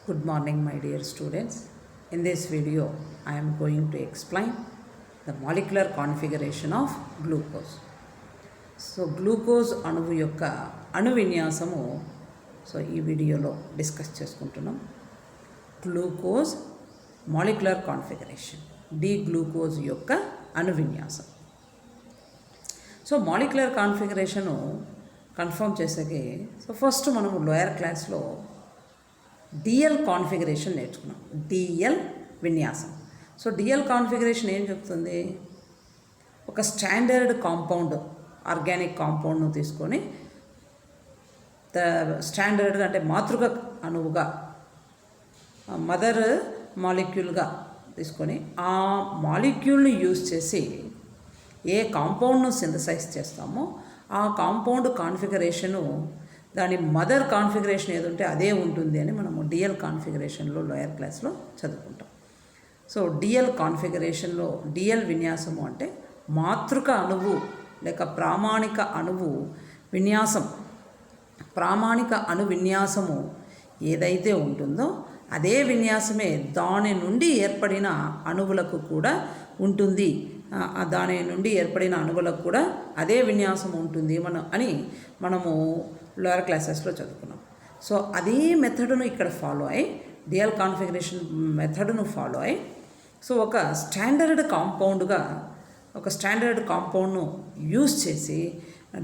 Good morning, my dear students. In this video, I am going to explain the molecular configuration of glucose. So glucose అణువు యొక్క అణు విన్యాసము ఈ వీడియోలో discuss చేసుకుంటున్నాం. Glucose molecular configuration, D glucose యొక్క అణు విన్యాసం. మాలిక్యులర్ కాన్ఫిగరేషను కన్ఫర్మ్ చేసాకే ఫస్ట్ మనము లోయర్ క్లాస్లో డిఎల్ కాన్ఫిగరేషన్ నేర్చుకున్నాం. డిఎల్ విన్యాసం. డిఎల్ కాన్ఫిగరేషన్ ఏం చెప్తుంది? ఒక స్టాండర్డ్ కాంపౌండ్, ఆర్గానిక్ కాంపౌండ్ను తీసుకొని స్టాండర్డ్ అంటే మాతృక అణువుగా, మదర్ మాలిక్యూల్గా తీసుకొని ఆ మాలిక్యూల్ని యూజ్ చేసి ఏ కాంపౌండ్ను సింథసైజ్ చేస్తామో ఆ కాంపౌండ్ కాన్ఫిగరేషను దాని మదర్ కాన్ఫిగరేషన్ ఏది ఉంటే అదే ఉంటుంది అని మనము డిఎల్ కాన్ఫిగరేషన్లో లోయర్ క్లాస్లో చదువుకుంటాం. డిఎల్ కాన్ఫిగరేషన్లో డిఎల్ విన్యాసము అంటే మాతృక అణువు లేక ప్రామాణిక అణువు విన్యాసం, ప్రామాణిక అణు విన్యాసము ఏదైతే ఉంటుందో అదే విన్యాసమే దాని నుండి ఏర్పడిన అణువులకు కూడా ఉంటుంది. దాని నుండి ఏర్పడిన అణువులకు కూడా అదే విన్యాసం ఉంటుంది మనము లోయర్ క్లాసెస్లో చదువుకున్నాం. అదే మెథడ్ను ఇక్కడ ఫాలో అయ్యి, డిఎల్ కాన్ఫిగరేషన్ మెథడ్ను ఫాలో అయ్యి ఒక స్టాండర్డ్ కాంపౌండ్ను యూజ్ చేసి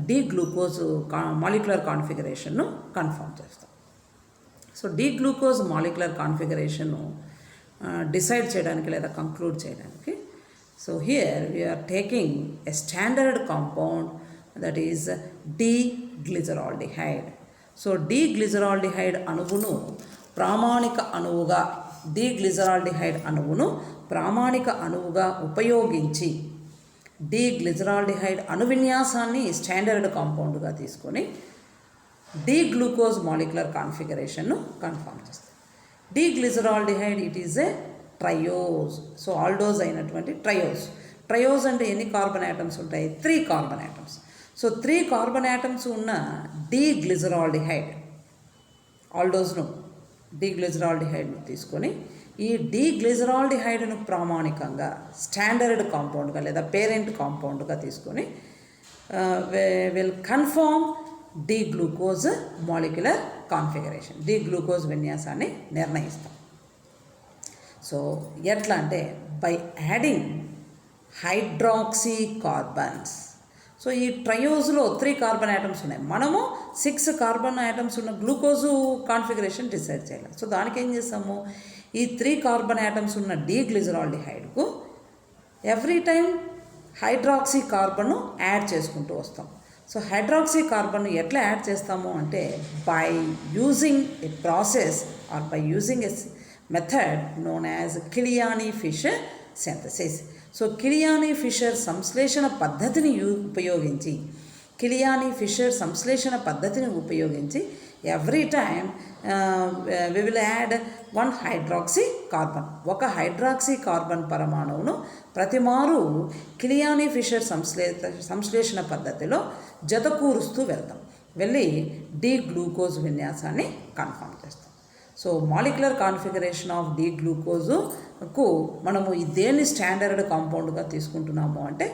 డి గ్లూకోజ్ మాలిక్యులర్ కాన్ఫిగరేషన్ను కన్ఫర్మ్ చేస్తాం. డి గ్లూకోజ్ మాలిక్యులర్ కాన్ఫిగరేషన్ను డిసైడ్ చేయడానికి లేదా కంక్లూడ్ చేయడానికి here we are taking a standard compound, that is D-glyceraldehyde. D-glyceraldehyde అణువును ప్రామాణిక అణువుగా, D-glyceraldehyde అణువును ప్రామాణిక అణువుగా ఉపయోగించి D-glyceraldehyde అణు విన్యాసాన్ని స్టాండర్డ్ కాంపౌండ్గా తీసుకొని డి గ్లూకోజ్ మాలిక్యులర్ కాన్ఫిగరేషన్ను కన్ఫర్మ్ చేస్తాం. D-glyceraldehyde it is a triose. Aldose అయినటువంటి ట్రయోజ్ అంటే ఎన్ని కార్బన్ యాటమ్స్ ఉంటాయి? 3 కార్బన్ యాటమ్స్. 3 కార్బన్ యాటమ్స్ ఉన్న D-glyceraldehyde ఆల్డోజ్ను, D-glyceraldehydeను తీసుకొని ఈ D-glyceraldehydeను ప్రామాణికంగా స్టాండర్డ్ కాంపౌండ్గా లేదా పేరెంట్ కాంపౌండ్గా తీసుకొని will confirm D glucose molecular configuration, D glucose విన్యాసాన్ని నిర్ణయిస్తాం. ఎట్లా అంటే బై యాడింగ్ హైడ్రాక్సీ కార్బన్స్. ఈ ట్రయోజ్లో 3 కార్బన్ యాటమ్స్ ఉన్నాయి. మనము 6 కార్బన్ యాటమ్స్ ఉన్న గ్లూకోజు కాన్ఫిగరేషన్ డిసైడ్ చేయాలి. దానికి ఏం చేస్తాము? ఈ 3 కార్బన్ యాటమ్స్ ఉన్న D-glyceraldehydeకు ఎవ్రీ టైం హైడ్రాక్సీ కార్బన్ను యాడ్ చేసుకుంటూ వస్తాం. హైడ్రాక్సీ కార్బన్ను ఎట్లా యాడ్ చేస్తాము అంటే by using a process or by using a method known as Killiani-Fischer synthesis. Kiliani Fischer సంశ్లేషణ పద్ధతిని ఉపయోగించి every time we will add 1 hydroxy carbon. ఒక హైడ్రాక్సీ కార్బన్ పరమాణువును ప్రతిమారు కిలియానీ-ఫిషర్ సంశ్లేషణ పద్ధతిలో జతకూరుస్తూ వెళ్ళి డి గ్లూకోజ్ విన్యాసాన్ని కన్ఫర్మ్ చేస్తాం. మాలిక్యులర్ కాన్ఫిగరేషన్ ఆఫ్ డి గ్లూకోజుకు మనము దేన్ని స్టాండర్డ్ కాంపౌండ్గా తీసుకుంటున్నాము అంటే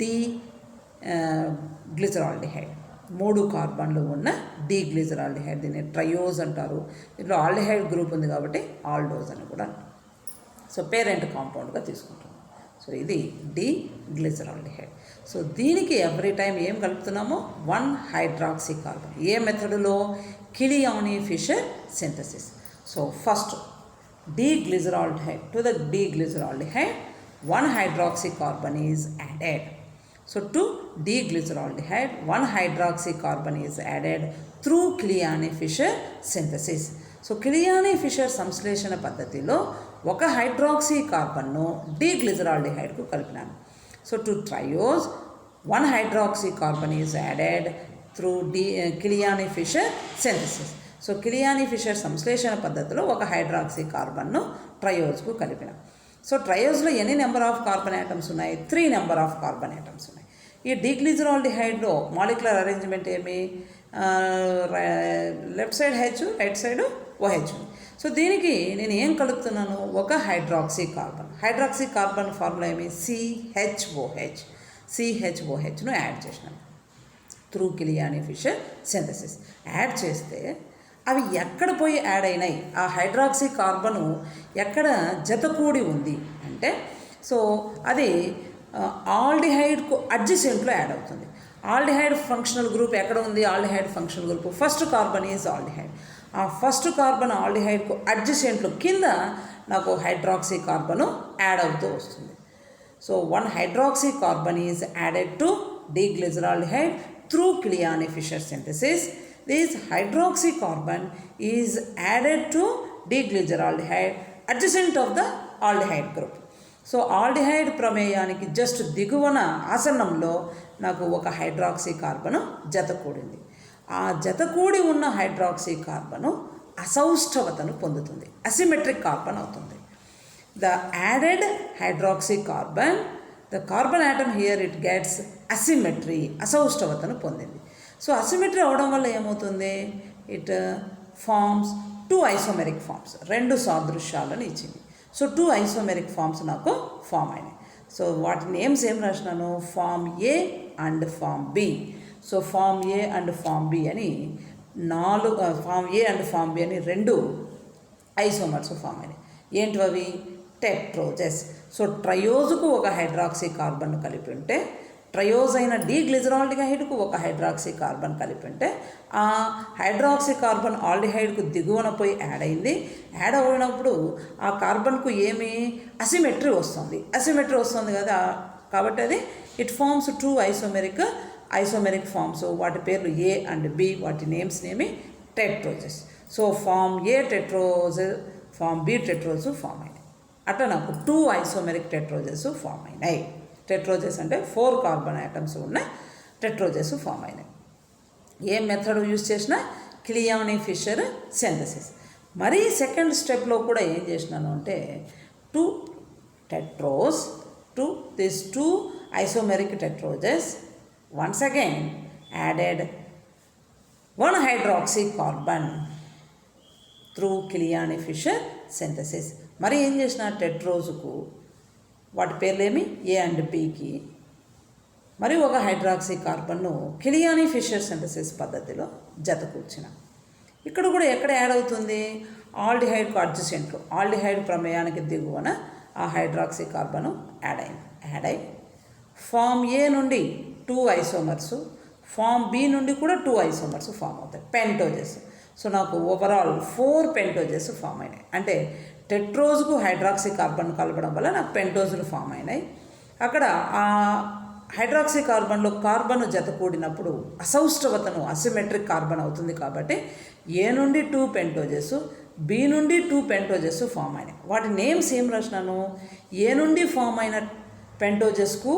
D-glyceraldehyde, 3 కార్బన్లు ఉన్న D-glyceraldehyde. దీన్ని ట్రయోజ్ అంటారు. ఇందులో ఆల్డిహైడ్ గ్రూప్ ఉంది కాబట్టి ఆల్డోజ్ అని కూడా అంటారు. పేరెంట్ కాంపౌండ్గా తీసుకుంటున్నాం. ఇది D-glyceraldehyde. దీనికి ఎవ్రీ టైం ఏం కలుపుతున్నామో 1 హైడ్రాక్సీ కార్బన్. ఏ మెథడ్లో? Killiani-Fischer synthesis. First D-glyceraldehyde, to the D-glyceraldehyde 1 hydroxy carbon is added. To D-glyceraldehyde 1 hydroxy carbon is added through Killiani-Fischer synthesis. Killiani-Fischer సంశ్లేషణ పద్ధతిలో 1 hydroxy కార్బన్ను D-glyceraldehydeకు కలిపినాను. To triose 1 hydroxy carbon is added through Killiani-Fischer synthesis. Killiani-Fischer సంశ్లేషణ పద్ధతిలో 1 hydroxy కార్బన్ను ట్రయోజ్కు కలిపినాం. ట్రయోజ్లో ఎన్ని number of carbon atoms ఉన్నాయి? 3 number of carbon atoms ఉన్నాయి. ఈ D-glyceraldehydeలో molecular arrangement ఏమి? Left side H, right side OH. So దీనికి నేను ఏం కలుపుతున్నాను, ఒక హైడ్రాక్సీ కార్బన్ ఫార్ములా ఏమి, CHOHను యాడ్ చేసినాను త్రూ కిలియానీ ఫిషర్ సింథసిస్. యాడ్ చేస్తే అవి ఎక్కడ పోయి యాడ్ అయినాయి, ఆ హైడ్రాక్సీ కార్బను ఎక్కడ జతకూడి ఉంది అంటే, సో అది ఆల్డిహైడ్కు అడ్జసెంట్లో యాడ్ అవుతుంది. ఆల్డిహైడ్ ఫంక్షనల్ గ్రూప్ ఎక్కడ ఉంది, aldehyde functional group first carbon is aldehyde. ఆ ఫస్ట్ కార్బన్ ఆల్డిహైడ్కు అడ్జసెంట్లో కింద నాకు హైడ్రాక్సీ కార్బను యాడ్ అవుతూ వస్తుంది. So 1 hydroxy carbon is added to deglyceraldehyde through Killiani-Fisher synthesis. This hydroxy carbon is added to deglyceraldehyde adjacent of the aldehyde group. So aldehyde ప్రమేయానికి just దిగువన ఆసన్నంలో నాకు ఒక హైడ్రాక్సీ కార్బను జతకూడింది. ఆ జతకూడి ఉన్న హైడ్రాక్సీ కార్బను అసౌష్ఠవతను పొందుతుంది, అసిమెట్రిక్ కార్బన్ అవుతుంది. The added hydroxy carbon, the carbon atom here it gets asymmetry, అసౌష్ఠవతను పొందింది. సో అసిమెట్రీ అవడం వల్ల ఏమవుతుంది, ఇట్ ఫార్మ్స్ 2 isomeric ఫార్మ్స్, 2 సాదృశ్యాలను ఇచ్చింది. సో 2 isomeric ఫార్మ్స్ నాకు ఫామ్ అయినాయి. సో వాటి నేమ్స్ ఏం రాసినాను, form A and form B. So form A and form B అని 2 ఐసోమర్స్ ఫామ్ అయినాయి. ఏంటివి, టెట్రోజెస్. సో ట్రయోజుకు ఒక హైడ్రాక్సీ కార్బన్ కలిపి ఉంటే, ట్రయోజ్ అయిన డీగ్లిజరాల్డిహైడ్కు ఒక హైడ్రాక్సీ కార్బన్ కలిపి ఉంటే, ఆ హైడ్రాక్సీ కార్బన్ ఆల్డిహైడ్కు దిగువన పోయి యాడ్ అయింది. యాడ్ అయినప్పుడు ఆ కార్బన్కు ఏమి అసిమెట్రీ వస్తుంది కదా, కాబట్టి అది ఇట్ ఫార్మ్స్ 2 ఐసోమెరిక్ ఫార్మ్స్. వాటి పేర్లు ఏ అండ్ బి, వాటి నేమ్స్ నేమి tetroses. So form A tetrose, form B tetrose form అయినాయి. అట్లా నాకు 2 ఐసోమెరిక్ టెట్రోజెస్ ఫామ్ అయినాయి. టెట్రోజెస్ అంటే 4 కార్బన్ ఐటమ్స్ ఉన్న టెట్రోజెస్ ఫామ్ అయినాయి. ఏ మెథడ్ యూజ్ చేసినా, కిలియానీ-ఫిషర్ సింథసిస్. మరి సెకండ్ స్టెప్లో కూడా ఏం చేసినాను అంటే, 2 tetrose to this 2 isomeric టెట్రోజెస్ once again added 1 hydroxy carbon through Killiani-Fisher synthesis. మరి ఏం చేసిన, టెట్రోజుకు వాటి పేర్లేమి ఏ అండ్ బికి మరి ఒక హైడ్రాక్సీ కార్బన్ను కిలియానీ-ఫిషర్ సింథసిస్ పద్ధతిలో జతకూర్చిన. ఇక్కడ కూడా ఎక్కడ యాడ్ అవుతుంది, ఆల్డిహైడ్కు అడ్జసెంట్లో, ఆల్డిహైడ్ ప్రమేయానికి దిగువన ఆ హైడ్రాక్సీ కార్బను యాడ్ అయి ఫామ్ ఏ నుండి 2 ఐసోమర్స్, ఫామ్ బి నుండి కూడా 2 ఐసోమర్స్ ఫామ్ అవుతాయి, పెంటోజెస్. సో నాకు ఓవరాల్ 4 పెంటోజెస్ ఫామ్ అయినాయి. అంటే టెట్రోజ్కు హైడ్రాక్సీ కార్బన్ కలపడం వల్ల నాకు పెంటోజులు ఫామ్ అయినాయి. అక్కడ ఆ హైడ్రాక్సీ కార్బన్లో కార్బన్ జతకూడినప్పుడు అసౌష్ఠవతను, అసిమెట్రిక్ కార్బన్ అవుతుంది. కాబట్టి ఏ నుండి 2 పెంటోజెస్, బి నుండి 2 పెంటోజెస్ ఫామ్ అయినాయి. వాటి నేమ్స్ ఏం రాసినాను, ఏ నుండి ఫామ్ అయిన పెంటోజెస్కు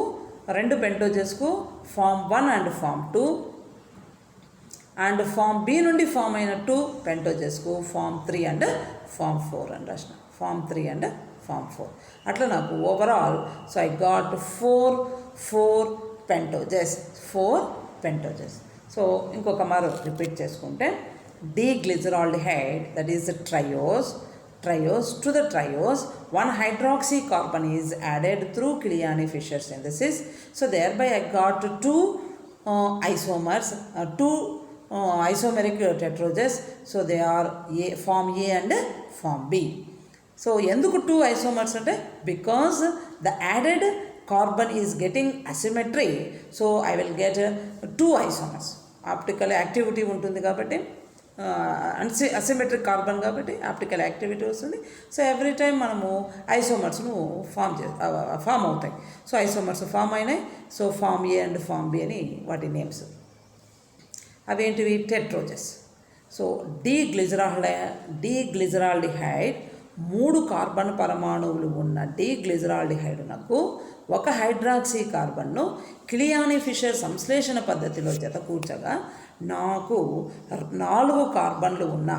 2 పెంటోజెస్కు form 1 and form 2, and form B నుండి ఫామ్ అయిన 2 పెంటోజెస్కు ఫామ్ 3 అండ్ ఫామ్ 4 అని రాసిన, ఫామ్ 3 అండ్ ఫామ్ 4. అట్లా నాకు overall so I got 4 pentoses. So ఇంకొక మారు రిపీట్ చేసుకుంటే, D glyceraldehyde that is triose to the triose 1 hydroxy carbon is added through Killiani-Fisher synthesis. So thereby I got 2 isomers, 2 isomeric tetrojes. So they are form A and form B. So ఎందుకు 2 isomers అంటే, because the added carbon is getting asymmetry, so I will get 2 isomers. Optical activity ఉంటుంది కాబట్టి, asymmetric carbon కాబట్టి optical activity వస్తుంది. So every time మనము ఐసోమర్స్ను form అవుతాయి. So isomers form అయినాయి. So form A and form B అని వాటి నేమ్స్. అవేంటివి, టెట్రోజెస్. సో డీగ్లిజరాల్డిహైడ్ 3 కార్బన్ పరమాణువులు ఉన్న డీగ్లిజరాల్డిహైడ్నకు 1 హైడ్రాక్సీ కార్బన్ను కిలియానీ-ఫిషర్ సంశ్లేషణ పద్ధతిలో జతకూర్చగా నాకు 4 కార్బన్లు ఉన్న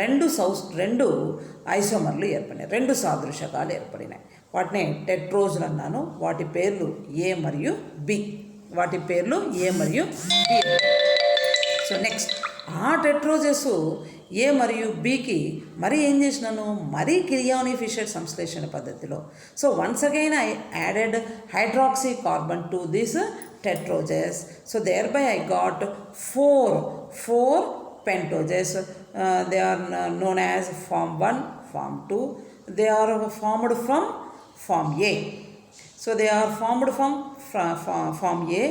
2 ఐసోమర్లు ఏర్పడినాయి, 2 సాదృశకాలు ఏర్పడినాయి. వాటిని టెట్రోజులు అన్నాను. వాటి పేర్లు ఏ మరియు బి. సో నెక్స్ట్ ఆ టెట్రోజెస్ ఏ మరియు బికి మరి ఏం చేసినాను, మరీ కిరియాని ఫిషర్ సంశ్లేషణ పద్ధతిలో. So once again I added hydroxy carbon to this tetroges. So thereby I got four pentoses. They are known as form 1, form 2. They are formed from form A. So they are formed from form A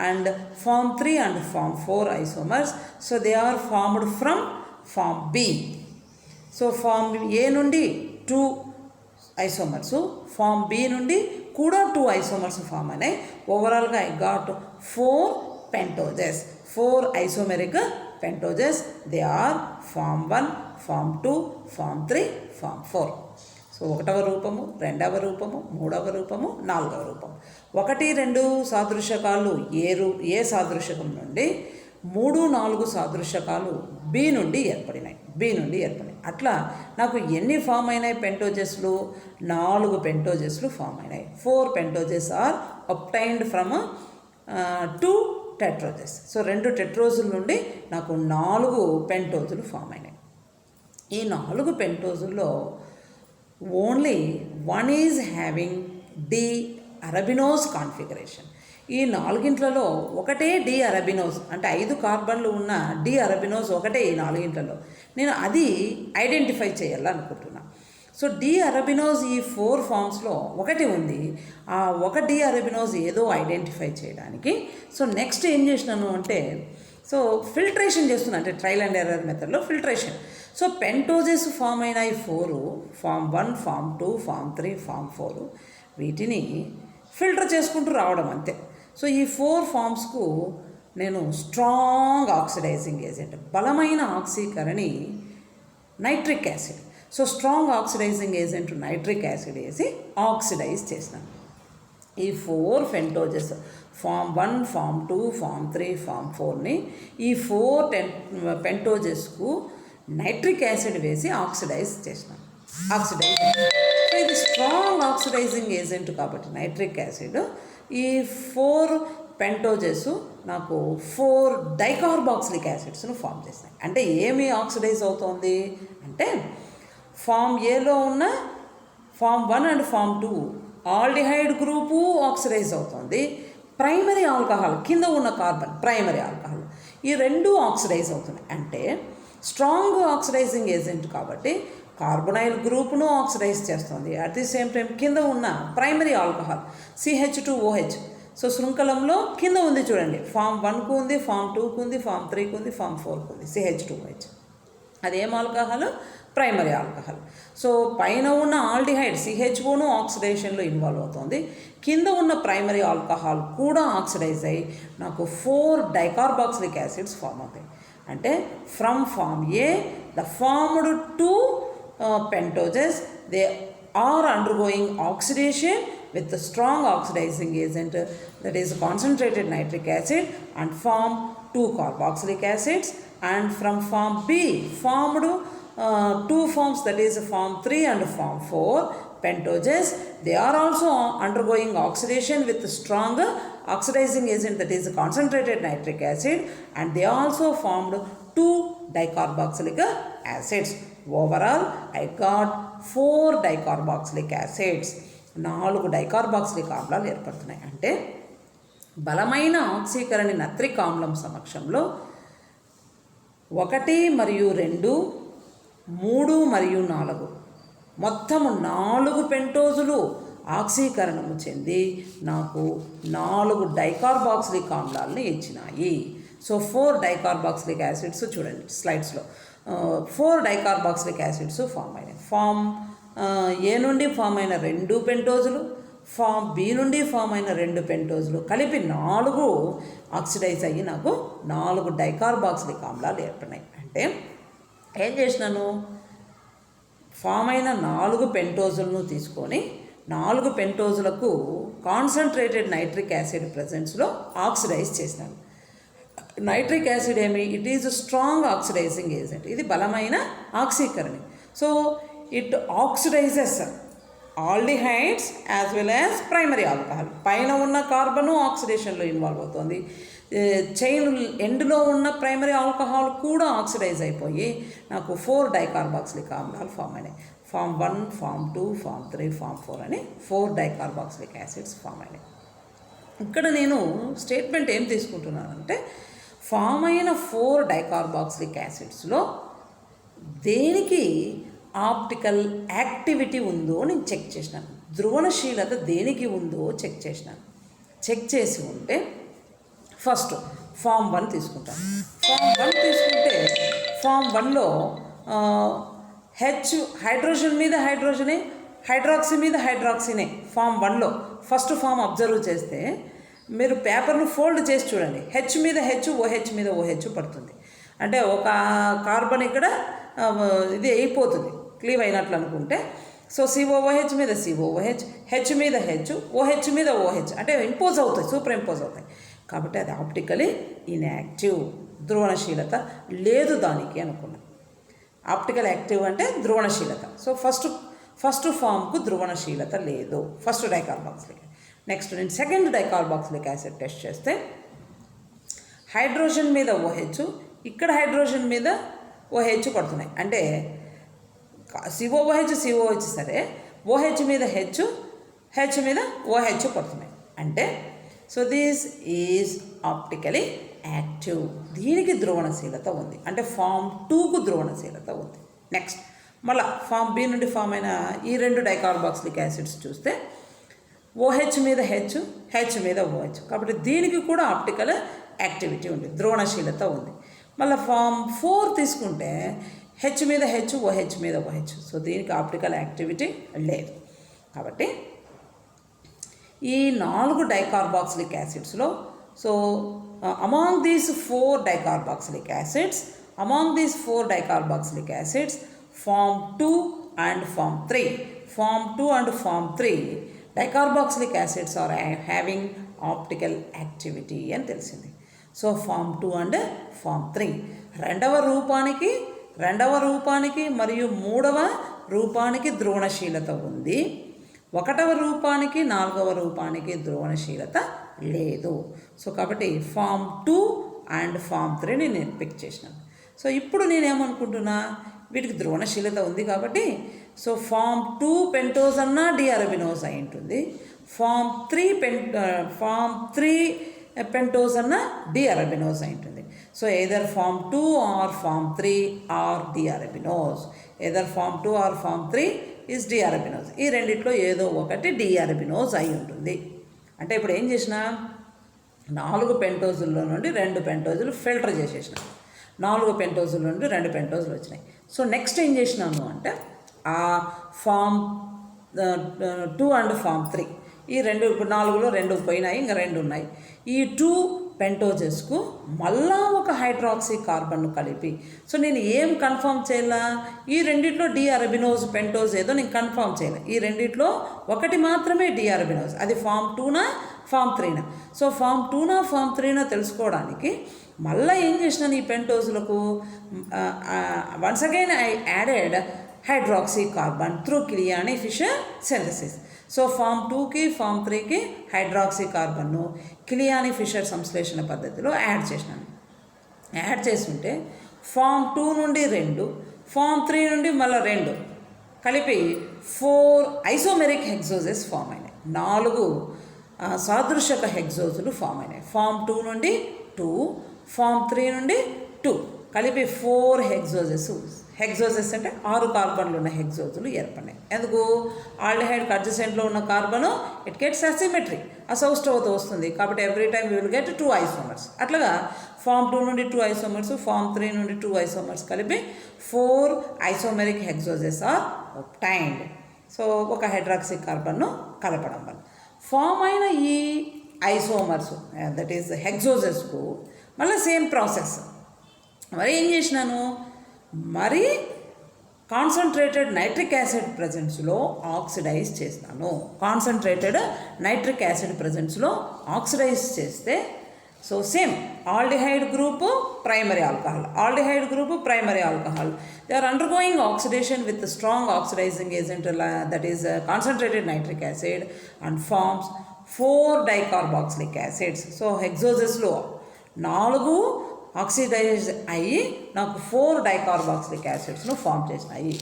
and form 3 and form 4 isomers. So they are formed from form B. So form A నుండి 2 isomers, form B నుండి కూడా 2 isomers form అయినాయి. ఓవరాల్గా I got 4 pentoses, 4 isomeric pentoses. They are form 1, form 2, form 3, form 4. So 1వ రూపము, 2వ రూపము, 3వ రూపము, 4వ రూపము. 1, 2 సాదృశకాలు ఏ సాదృశకం నుండి 3, 4 సాదృశకాలు బి నుండి ఏర్పడినాయి. అట్లా నాకు ఎన్ని ఫామ్ అయినాయి పెంటోజెస్లు? 4 పెంటోజెస్లు ఫామ్ అయినాయి. 4 pentoses are obtained from 2 tetroses. So 2 టెట్రోజుల నుండి నాకు 4 పెంటోజులు ఫామ్ అయినాయి. ఈ 4 పెంటోజుల్లో only 1 is having D arabinose configuration. ఈ 4గింట్లలో ఒకటే డి అరబినోస్, అంటే 5 కార్బన్లు ఉన్న డి అరబినోస్ ఒకటే ఈ 4గింట్లలో. నేను అది ఐడెంటిఫై చేయాలనుకుంటున్నా. సో డి అరబినోస్ ఈ 4 ఫామ్స్లో ఒకటి ఉంది. ఆ ఒక డి అరబినోస్ ఏదో ఐడెంటిఫై చేయడానికి సో నెక్స్ట్ ఏం చేసినాను అంటే సో ఫిల్ట్రేషన్ చేస్తున్నా, అంటే ట్రయల్ అండ్ ఎర్రర్ మెథడ్లో ఫిల్ట్రేషన్. సో పెంటోజెస్ ఫామ్ అయిన ఈ 4, ఫామ్ 1, ఫామ్ 2, ఫామ్ 3, ఫామ్ 4, వీటిని ఫిల్టర్ చేసుకుంటూ రావడం అంతే. సో ఈ 4 ఫామ్స్కు నేను స్ట్రాంగ్ ఆక్సిడైజింగ్ ఏజెంట్, బలమైన ఆక్సీకరణి nitric acid. So strong oxidising agent nitric acid వేసి ఆక్సిడైజ్ చేసినాను. ఈ 4 pentoses form 1, form 2, form 3, form 4ని ఈ 4 పెంటోజెస్కు నైట్రిక్ యాసిడ్ వేసి ఆక్సిడైజ్ చేసినాను. సో ఇది స్ట్రాంగ్ ఆక్సిడైజింగ్ ఏజెంట్ కాబట్టి నైట్రిక్ యాసిడ్ ఈ 4 పెంటోజెస్ నాకు 4 డైకార్బాక్సిలిక్ యాసిడ్స్ను ఫామ్ చేస్తాయి. అంటే ఏమి ఆక్సిడైజ్ అవుతోంది అంటే ఫామ్ ఏలో ఉన్న form 1 and form 2 aldehyde group oxidise అవుతుంది. ప్రైమరీ ఆల్కహాల్ కింద ఉన్న కార్బన్ ప్రైమరీ ఆల్కహాల్ ఈ 2 ఆక్సిడైజ్ అవుతున్నాయి. అంటే స్ట్రాంగ్ ఆక్సిడైజింగ్ ఏజెంట్ కాబట్టి కార్బొనైల్ గ్రూప్ను ఆక్సిడైజ్ చేస్తుంది. అట్ ది సేమ్ టైం కింద ఉన్న ప్రైమరీ ఆల్కహాల్ CH2OH. సో శృంఖలంలో కింద ఉంది చూడండి, ఫామ్ 1కు ఉంది, ఫామ్ 2కు ఉంది, ఫామ్ 3కు ఉంది, ఫామ్ 4కు ఉంది CH2OH. అదేం ఆల్కహాల్? Primary alcohol. సో పైన ఉన్న ఆల్డిహైడ్ CHOను ఆక్సిడేషన్లో ఇన్వాల్వ్ అవుతుంది. కింద ఉన్న ప్రైమరీ ఆల్కహాల్ కూడా ఆక్సిడైజ్ అయ్యి నాకు 4 డైకార్బాక్సిలిక్ యాసిడ్స్ ఫామ్ అవుతాయి. అంటే from form A the formed 2 pentoses, they are undergoing oxidation with the strong oxidizing agent, that is concentrated nitric acid, and form 2 carboxylic acids. And from form B formed 2 forms, that is form 3 and form 4 pentoses. They are also undergoing oxidation with strong oxidizing agent, that is concentrated nitric acid, and they also formed 2 dicarboxylic acids. Overall I got 4 dicarboxylic acids. 4 dicarboxylic ఆమ్లాలు ఏర్పడుతున్నాయి. అంటే బలమైన ఆక్సీకరణి నత్రిక్ ఆమ్లం సమక్షంలో 1 మరియు 2, 3 మరియు 4 మొత్తము 4 పెంటోజులు ఆక్సీకరణము చెంది నాకు 4 డైకార్బాక్సిలిక్ ఆమ్లాలను ఇచ్చినాయి. సో 4 డైకార్బాక్సిలిక్ యాసిడ్స్ చూడండి స్లైడ్స్లో 4 డైకార్బాక్సిలిక్ యాసిడ్స్ ఫామ్ అయినాయి. ఫామ్ ఏ నుండి ఫామ్ అయిన 2 పెంటోజులు, ఫామ్ బి నుండి ఫామ్ అయిన 2 పెంటోజులు కలిపి 4 ఆక్సిడైజ్ అయ్యి నాకు 4 డైకార్బాక్సిలిక్ ఆమ్లాలు ఏర్పడినాయి. అంటే ఏం చేసినాను, ఫామ్ అయిన 4 పెంటోజులను తీసుకొని 4 పెంటోజులకు కాన్సన్ట్రేటెడ్ నైట్రిక్ యాసిడ్ ప్రజెన్స్లో ఆక్సిడైజ్ చేసినాను. నైట్రిక్ యాసిడ్ ఏమి? It is strong oxidising agent. ఇది బలమైన ఆక్సీకరణి. So it oxidises aldehydes as well as primary alcohol. పైన ఉన్న కార్బను ఆక్సిడేషన్లో ఇన్వాల్వ్ అవుతుంది. చైన్ ఎండ్లో ఉన్న ప్రైమరీ ఆల్కహాల్ కూడా ఆక్సిడైజ్ అయిపోయి నాకు 4 డైకార్బాక్సిలిక్ ఆమ్లాలు ఫామ్ అయినాయి. ఫామ్ 1, ఫామ్ 2, ఫామ్ 3, ఫామ్ 4 అని 4 డైకార్బాక్సిలిక్ యాసిడ్స్ ఫామ్ అయినాయి. ఇక్కడ నేను స్టేట్మెంట్ ఏం తీసుకుంటున్నానంటే ఫామ్ అయిన 4 డైకార్బాక్సిలిక్ యాసిడ్స్లో దేనికి ఆప్టికల్ యాక్టివిటీ ఉందో నేను చెక్ చేసినాను. ధ్రువణశీలత దేనికి ఉందో చెక్ చేసినాను. చెక్ చేసి ఉంటే ఫస్ట్ ఫామ్ 1 తీసుకుంటాను. ఫామ్ 1 తీసుకుంటే ఫామ్ 1లో హైడ్రోజన్ మీద హైడ్రోజనే, హైడ్రాక్సీ మీద హైడ్రాక్సీనే. ఫామ్ 1లో ఫస్ట్ ఫామ్ అబ్జర్వ్ చేస్తే మీరు పేపర్ను ఫోల్డ్ చేసి చూడండి. హెచ్ మీద హెచ్, ఓహెచ్ మీద ఓహెచ్ పడుతుంది. అంటే ఒక కార్బన్ ఇక్కడ ఇది అయిపోతుంది, క్లీవ్ అయినట్లు అనుకుంటే. సో COOH మీద COOH, హెచ్ మీద హెచ్, OH మీద OH అంటే ఇంపోజ్ అవుతాయి, సూపర్ ఇంపోజ్ అవుతాయి. కాబట్టి అది ఆప్టికలీ ఇన్యాక్టివ్, ధ్రువణశీలత లేదు దానికి అనుకున్నాం. ఆప్టికల్ యాక్టివ్ అంటే ధ్రువణశీలత. సో ఫస్ట్ ఫామ్కు ధ్రువణశీలత లేదు, ఫస్ట్ డైకార్బాక్సిలిక్. నెక్స్ట్ నేను సెకండ్ డైకార్బాక్సిలిక్ యాసిడ్ టెస్ట్ చేస్తే హైడ్రోజన్ మీద OH, ఇక్కడ హైడ్రోజన్ మీద OH పడుతున్నాయి. అంటే COOH సరే, OH మీద హెచ్ మీద OH పడుతున్నాయి. అంటే so this is optically active, దీనికి ధ్రువణశీలత ఉంది. అంటే ఫామ్ 2కు ధ్రువణశీలత ఉంది. నెక్స్ట్ మళ్ళీ ఫామ్ B నుండి ఫామ్ అయిన ఈ 2 డైకార్బాక్సిలిక్ యాసిడ్స్ చూస్తే OH మీద హెచ్ మీద OH. కాబట్టి దీనికి కూడా ఆప్టికల్ యాక్టివిటీ ఉంది, ధ్రువణశీలత ఉంది. మళ్ళీ ఫామ్ 4 తీసుకుంటే హెచ్ మీద హెచ్, OH మీద OH. సో దీనికి ఆప్టికల్ యాక్టివిటీ లేదు. కాబట్టి ఈ 4 డైకార్బాక్సిలిక్ యాసిడ్స్లో so among these 4 dicarboxylic acids form 2 and form 3 dicarboxylic acids are having optical activity అని తెలిసింది. సో ఫామ్ 2 అండ్ ఫామ్ 3 రెండవ రూపానికి మరియు 3వ రూపానికి ధ్రువణశీలత ఉంది. 1వ రూపానికి 4వ రూపానికి ధ్రువణశీలత లేదు. సో కాబట్టి ఫామ్ 2 అండ్ ఫామ్ 3ని నేను పిక్ చేసినాను. సో ఇప్పుడు నేనేమనుకుంటున్నా, వీటికి ధ్రువణశీలత ఉంది కాబట్టి సో ఫామ్ 2 పెంటోజ్ అన్నా డిఅరబినోజ్ అయి ఉంటుంది, ఫామ్ 3 పెంటోజ్ అన్నా డిఅరబినోజ్ అయి ఉంటుంది. So either form 2 or form 3 or D arabinose, either form 2 or form 3 is D arabinose. ఈ రెండిట్లో ఏదో ఒకటి డిఅరబినోజ్ అయి ఉంటుంది. అంటే ఇప్పుడు ఏం చేసిన, 4 పెంటోజుల్లో నుండి 2 పెంటోజులు ఫిల్టర్ చేసేసిన, 4 పెంటోజుల నుండి 2 పెంటోజులు వచ్చినాయి. సో నెక్స్ట్ ఏం చేసినాను అంటే ఆ ఫామ్ 2 అండ్ ఫామ్ 3 ఈ 2, ఇప్పుడు 4లో 2 పోయినాయి, ఇంకా 2 ఉన్నాయి. ఈ 2 పెంటోజెస్కు మళ్ళా ఒక హైడ్రాక్సీ కార్బన్ను కలిపి, సో నేను ఏం కన్ఫర్మ్ చేయాలా, ఈ రెండిట్లో డిఅరబినోజ్ పెంటోజ్ ఏదో నేను కన్ఫర్మ్ చేయాలి. ఈ రెండిట్లో ఒకటి మాత్రమే డిఅరబినోజ్, అది ఫామ్ 2నా ఫామ్ 3నా. సో ఫామ్ 2నా ఫామ్ 3నా తెలుసుకోవడానికి మళ్ళీ ఏం చేసినాను, ఈ పెంటోజులకు once again I added hydroxy carbon through Kiliani Fischer synthesis. So form 2కి ఫామ్ 3కి హైడ్రాక్సీ కార్బన్ను క్రియాని-ఫిషర్ సంశ్లేషణ పద్ధతిలో యాడ్ చేసినాను. యాడ్ చేస్తుంటే ఫామ్ 2 నుండి 2, ఫామ్ 3 నుండి మళ్ళీ 2 కలిపి 4 ఐసోమెరిక్ హెక్సోజెస్ ఫామ్ అయినాయి. 4 సాదృశ్యక హెక్సోజులు ఫామ్ అయినాయి. ఫామ్ 2 నుండి 2, ఫామ్ 3 నుండి 2 కలిపి 4 హెక్సోజెస్ అంటే 6 కార్బన్లు ఉన్న హెక్సోజులు ఏర్పడినాయి. ఎందుకు, ఆల్డిహైడ్ అడ్జసెంట్లో ఉన్న కార్బను ఇట్ గెట్స్ అసిమెట్రీ, అసౌస్టోతో వస్తుంది. కాబట్టి every time we will get 2 isomers. అట్లాగా ఫామ్ 2 నుండి 2 ఐసోమర్స్, ఫామ్ 3 నుండి 2 ఐసోమర్స్ కలిపి 4 ఐసోమెరిక్ హెక్సోజెస్ ఆర్ obtained. సో ఒక హైడ్రాక్సీ కార్బన్ను కలపడం వల్ల ఫామ్ అయిన ఈ ఐసోమర్స్ దట్ ఈస్ హెక్సోజెస్కు మళ్ళీ సేమ్ ప్రాసెస్. మరి ఏం చేసినాను, మరి కాన్సన్ట్రేటెడ్ నైట్రిక్ యాసిడ్ ప్రజెన్స్లో ఆక్సిడైజ్ చేస్తాను. కాన్సన్ట్రేటెడ్ నైట్రిక్ యాసిడ్ ప్రజెన్స్లో ఆక్సిడైజ్ చేస్తే so same aldehyde group primary alcohol they are undergoing oxidation with strong oxidising agent that is concentrated nitric acid and forms 4 dicarboxylic acids. So హెక్సోజెస్లో 4 oxidise అయ్యి నాకు 4 dicarboxylic యాసిడ్స్ను form చేసినాయి.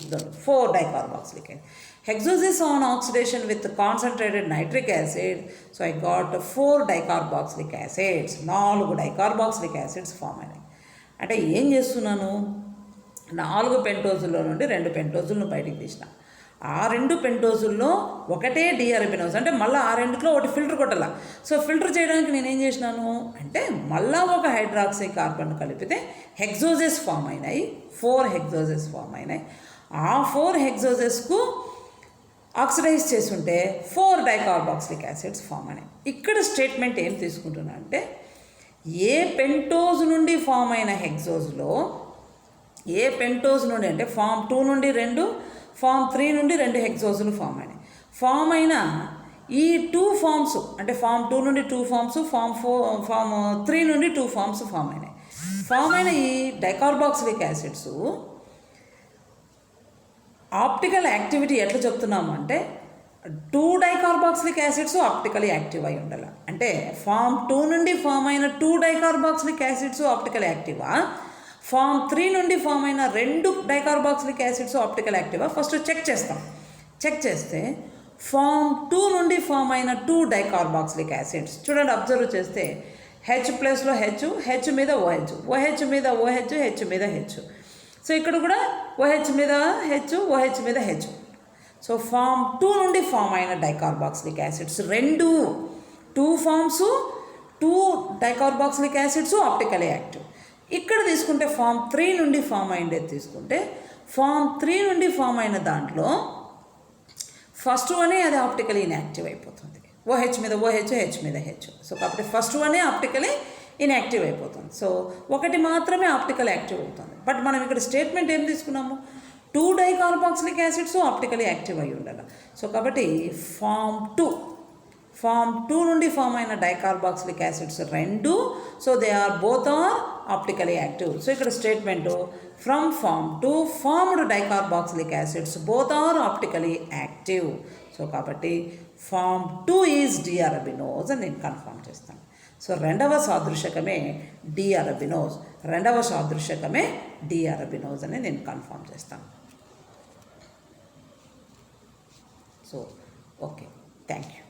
4 dicarboxylic acid. Hexoses on oxidation with concentrated nitric acid. So I got 4 dicarboxylic acids. 4 dicarboxylic acids form అయినాయి. అంటే ఏం చేస్తున్నాను, 4 పెంటోజుల్లో నుండి 2 పెంటోజులను బయటికి తీసిన. ఆ 2 పెంటోజుల్లో ఒకటే డిఅరబినోజ్, అంటే మళ్ళీ ఆ రెండిట్లో ఒకటి ఫిల్టర్ కొట్టాల. సో ఫిల్టర్ చేయడానికి నేనేం చేసినాను అంటే మళ్ళీ ఒక హైడ్రాక్సీ కార్బన్ కలిపితే హెక్సోజెస్ ఫామ్ అయినాయి. 4 హెక్సోజెస్ ఫామ్ అయినాయి. ఆ 4 హెక్సోజెస్కు ఆక్సిడైజ్ చేసుంటే 4 డైకార్బాక్సిలిక్ యాసిడ్స్ ఫామ్ అయినాయి. ఇక్కడ స్టేట్మెంట్ ఏం తీసుకుంటున్నా అంటే ఏ పెంటోజ్ నుండి ఫామ్ అయిన హెక్సోజ్లో, ఏ పెంటోజ్ నుండి అంటే ఫామ్ 2 నుండి 2, ఫామ్ 3 నుండి 2 హెక్సోజులు ఫామ్ అయినాయి. ఫామ్ అయిన ఈ 2 ఫామ్స్ అంటే ఫామ్ 2 నుండి 2 ఫామ్స్, ఫామ్ 3 నుండి 2 ఫామ్స్ ఫామ్ అయినాయి. ఫామ్ అయిన ఈ డైకార్బాక్సిలిక్ యాసిడ్స్ ఆప్టికల్ యాక్టివిటీ ఎట్లా చెప్తున్నాము అంటే 2 డైకార్బాక్సిలిక్ యాసిడ్స్ ఆప్టికలీ యాక్టివ్ అయి ఉండాలి. అంటే ఫామ్ 2 నుండి ఫామ్ అయిన 2 డైకార్బాక్సిలిక్ యాసిడ్స్ ఆప్టికల్ యాక్టివా, ఫామ్ 3 నుండి ఫామ్ అయిన 2 డైకార్బాక్సిలిక్ యాసిడ్స్ ఆప్టికల్ యాక్టివా ఫస్ట్ చెక్ చేస్తాం. చెక్ చేస్తే ఫామ్ 2 నుండి ఫామ్ అయిన 2 డైకార్బాక్సిలిక్ యాసిడ్స్ చూడండి, అబ్జర్వ్ చేస్తే హెచ్ ప్లస్లో హెచ్, హెచ్ మీద ఓహెచ్, ఓహెచ్ మీద ఓహెచ్, హెచ్ మీద హెచ్. సో ఇక్కడ కూడా ఓహెచ్ మీద హెచ్, ఓహెచ్ మీద హెచ్. సో ఫామ్ 2 నుండి ఫామ్ అయిన dicarboxylic acids 2 forms, 2 dicarboxylic acids optically active. ఇక్కడ తీసుకుంటే ఫామ్ 3 నుండి ఫామ్ అయ్యేది తీసుకుంటే ఫామ్ 3 నుండి ఫామ్ అయిన దాంట్లో ఫస్ట్ వనే అది ఆప్టికలీ ఇన్యాక్టివ్ అయిపోతుంది. ఓహెచ్ మీద ఓహెచ్, హెచ్ మీద హెచ్. సో కాబట్టి ఫస్ట్ వనే ఆప్టికలీ ఇన్యాక్టివ్ అయిపోతుంది. సో ఒకటి మాత్రమే ఆప్టికల్ యాక్టివ్ అవుతుంది. బట్ మనం ఇక్కడ స్టేట్మెంట్ ఏం తీసుకున్నాము, 2 డైకార్బాక్సిలిక్ యాసిడ్స్ ఆప్టికలీ యాక్టివ్ అయి ఉండాలి. సో కాబట్టి ఫామ్ 2 నుండి ఫామ్ అయిన dicarboxylic acids 2, so they are both are optically active. So ఇక్కడ statement from form 2 formed dicarboxylic acids both are optically active. So కాబట్టి ఫామ్ 2 ఈజ్ డిఅరబినోజ్ అని నేను confirm చేస్తాను. సో రెండవ సాదృశకమే డిఅరబినోజ్, రెండవ సాదృశకమే డిఅరబినోజ్ అని నేను కన్ఫర్మ్ చేస్తాను. So okay, thank you.